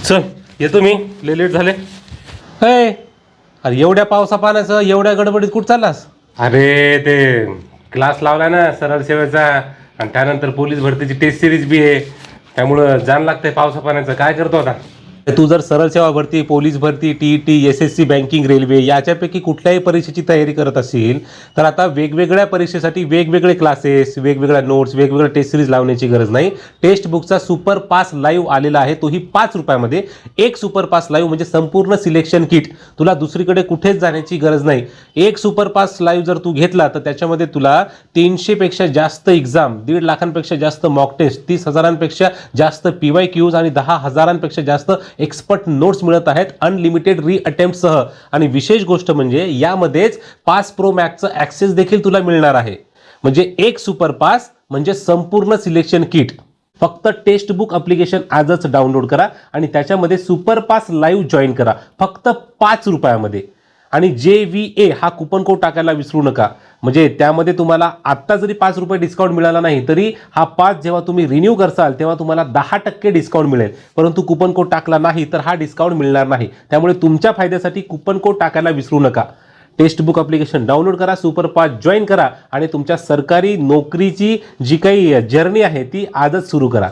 चल येतो मी, लय लेट झाले. हे अरे एवढ्या पावसा पाण्याचं एवढ्या गडबडीत कुठं चाललास? अरे ते क्लास लावला ना सरळ सेवेचा, आणि त्यानंतर पोलीस भरतीची टेस्ट सिरीज बी आहे, त्यामुळं जाण लागतंय पावसा पाण्याचं. काय करतो आता? तू जर सरळ सेवा भरती, पोलीस भरती, टीईटी, एसएससी, बँकिंग, रेल्वे याच्यापैकी कुठल्याही परीक्षेची तयारी करत असेल तर आता वेगवेगळ्या परीक्षेसाठी वेगवेगळे क्लासेस, वेगवेगळ्या नोट्स, वेगवेगळ्या टेस्ट सिरीज लावण्याची गरज नाही. टेक्स्ट बुकचा सुपर पास लाईव्ह आलेला आहे, तोही 5 रुपयामध्ये. एक सुपर पास लाईव्ह म्हणजे संपूर्ण सिलेक्शन किट. तुला दुसरीकडे कुठेच जाण्याची गरज नाही. एक सुपर पास लाईव्ह जर तू घेतला तर त्याच्यामध्ये तुला 300 पेक्षा जास्त एक्झाम, 1.5 लाखांपेक्षा जास्त मॉक टेस्ट, 30,000पेक्षा जास्त PYQs आणि 10,000पेक्षा जास्त एक्सपर्ट नोट्स मिळत आहेत अनलिमिटेड री अटेम्प्ट सह. आणि विशेष गोष्ट म्हणजे यामध्येच 5 प्रो मॅक्सचं ॲक्सेस देखील तुला मिळणार आहे. म्हणजे एक सुपर पास म्हणजे संपूर्ण सिलेक्शन किट. फक्त टेक्स्ट बुक ॲप्लिकेशन आजच डाउनलोड करा आणि त्याच्यामध्ये सुपर पास लाईव्ह जॉईन करा फक्त 5 रुपयामध्ये. आणि JVA हा कुपन कोड टाकायला विसरू नका. म्हणजे त्यामध्ये तुम्हाला आत्ता जरी 5 रुपये डिस्काउंट मिळाला नाही तरी हा 5 जेव्हा तुम्ही रिन्यू करसाल तेव्हा तुम्हाला 10% डिस्काउंट मिळेल. परंतु कुपन कोड टाकला नाही तर हा डिस्काउंट मिळणार नाही. त्यामुळे तुमच्या फायद्यासाठी कुपन कोड टाकायला विसरू नका. टेक्स्ट बुक ॲप्लिकेशन डाउनलोड करा, सुपर पास जॉईन करा आणि तुमच्या सरकारी नोकरीची जी काही जर्नी आहे ती आजच सुरू करा.